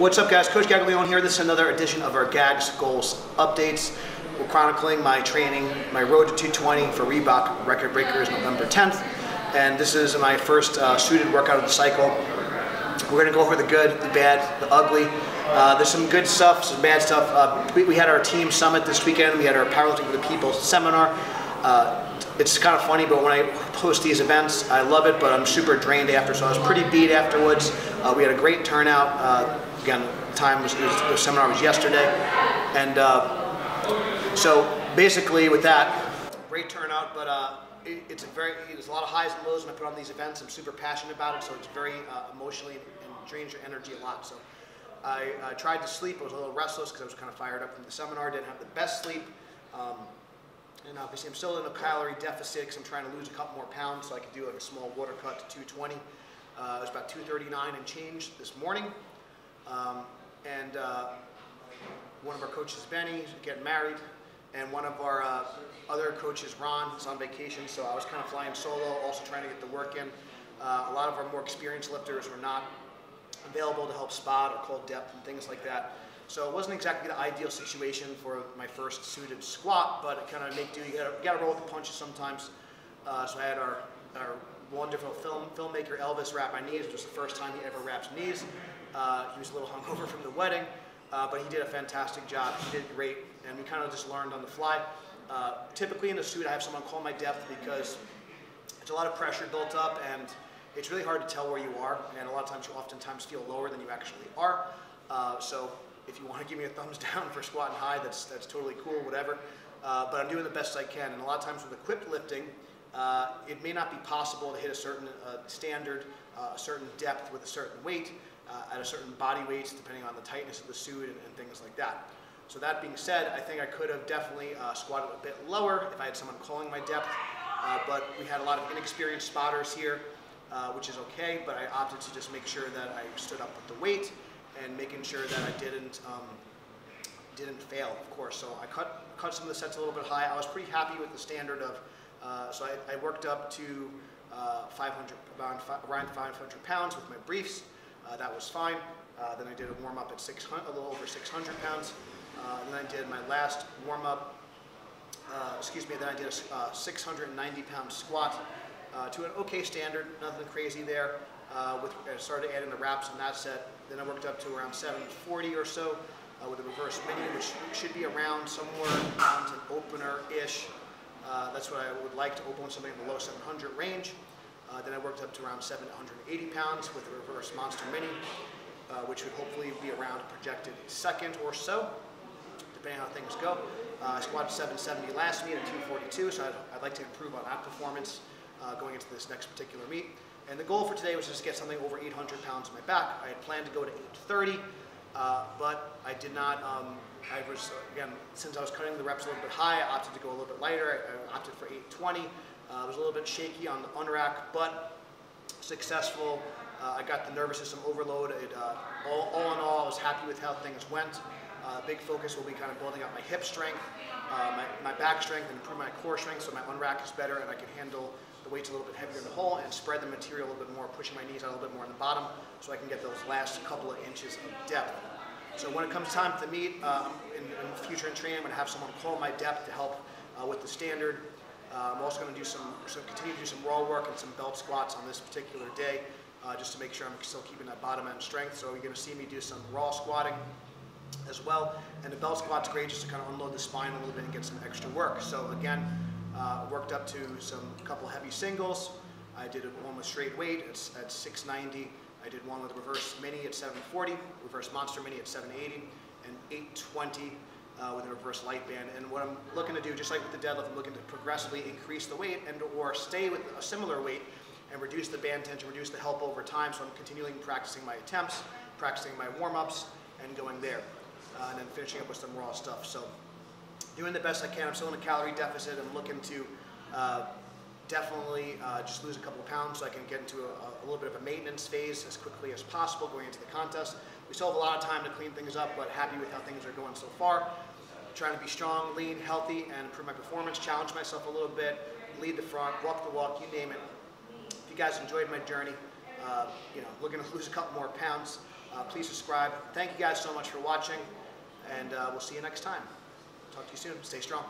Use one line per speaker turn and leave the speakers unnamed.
What's up, guys? Coach Gaglione here. This is another edition of our GAGS Goals Updates. We're chronicling my training, my road to 220 for Reebok Record Breakers November 10th. And this is my first suited workout of the cycle. We're going to go over the good, the bad, the ugly. There's some good stuff, some bad stuff. We had our team summit this weekend. We had our Powerlifting for the People seminar. It's kind of funny, but when I host these events, I love it, but I'm super drained after, so I was pretty beat afterwards. We had a great turnout. Again, the seminar was yesterday. And so basically with that, great turnout, but there's a lot of highs and lows when I put on these events. I'm super passionate about it, so it's very emotionally and drains your energy a lot. So I tried to sleep. I was a little restless because I was kind of fired up from the seminar. Didn't have the best sleep. And obviously I'm still in a calorie deficit because I'm trying to lose a couple more pounds so I could do like a small water cut to 220. It was about 239 and change this morning. One of our coaches, Benny, is getting married, and one of our other coaches, Ron, is on vacation, so I was kind of flying solo, also trying to get the work in. A lot of our more experienced lifters were not available to help spot or call depth and things like that. So it wasn't exactly the ideal situation for my first suited squat, but it kind of make do. You gotta roll with the punches sometimes. So I had our wonderful filmmaker Elvis wrap my knees, which was the first time he ever wraps knees. He was a little hungover from the wedding, but he did a fantastic job. He did great, and we kind of just learned on the fly. Typically in the suit, I have someone call my depth because it's a lot of pressure built up, and it's really hard to tell where you are, and a lot of times you oftentimes feel lower than you actually are. So if you want to give me a thumbs down for squat and high, that's totally cool, whatever. But I'm doing the best I can, and a lot of times with equipped lifting, it may not be possible to hit a certain standard, a certain depth with a certain weight, at a certain body weight, depending on the tightness of the suit and things like that. So that being said, I think I could have definitely squatted a bit lower if I had someone calling my depth, but we had a lot of inexperienced spotters here, which is okay, but I opted to just make sure that I stood up with the weight and making sure that I didn't fail, of course. So I cut some of the sets a little bit high. I was pretty happy with the standard of, so I worked up to around 500 pounds with my briefs. That was fine. Then I did a warm-up at a little over 600 pounds. And then I did my last warm-up, then I did a 690-pound squat to an okay standard, nothing crazy there. I started adding the wraps on that set. Then I worked up to around 740 or so with a reverse mini, which should be around somewhere around an opener-ish. That's what I would like to open with, something in the low 700 range. Then I worked up to around 780 pounds with a reverse monster mini, which would hopefully be around a projected second or so, depending on how things go. I squatted 770 last meet at 242, so I'd like to improve on that performance going into this next particular meet. And the goal for today was just to get something over 800 pounds on my back. I had planned to go to 830, but I did not. Again, since I was cutting the reps a little bit high, I opted to go a little bit lighter. I opted for 820. I was a little bit shaky on the unrack, but successful. I got the nervous system overload. All in all, I was happy with how things went. Big focus will be kind of building up my hip strength, my back strength, and improve my core strength so my unrack is better and I can handle the weights a little bit heavier in the hole and spread the material a little bit more, pushing my knees out a little bit more in the bottom so I can get those last couple of inches of depth. So when it comes time to meet, in the future in training, I'm going to have someone call my depth to help with the standard. I'm also going to continue to do some raw work and some belt squats on this particular day, just to make sure I'm still keeping that bottom end strength. So you're going to see me do some raw squatting as well. And the belt squat's great just to kind of unload the spine a little bit and get some extra work. So again, worked up to a couple heavy singles. I did one with straight weight at 690. I did one with reverse mini at 740, reverse monster mini at 780, and 820 with a reverse light band. And what I'm looking to do, just like with the deadlift, I'm looking to progressively increase the weight or stay with a similar weight and reduce the band tension, reduce the help over time. So I'm continually practicing my attempts, practicing my warm-ups, and going there. And then finishing up with some raw stuff. So doing the best I can. I'm still in a calorie deficit. I'm looking to definitely just lose a couple of pounds so I can get into a little bit of a maintenance phase as quickly as possible going into the contest. We still have a lot of time to clean things up, but happy with how things are going so far. Trying to be strong, lean, healthy, and improve my performance, challenge myself a little bit, lead the front, walk the walk, you name it. If you guys enjoyed my journey, looking to lose a couple more pounds, please subscribe. Thank you guys so much for watching, and we'll see you next time. Talk to you soon. Stay strong.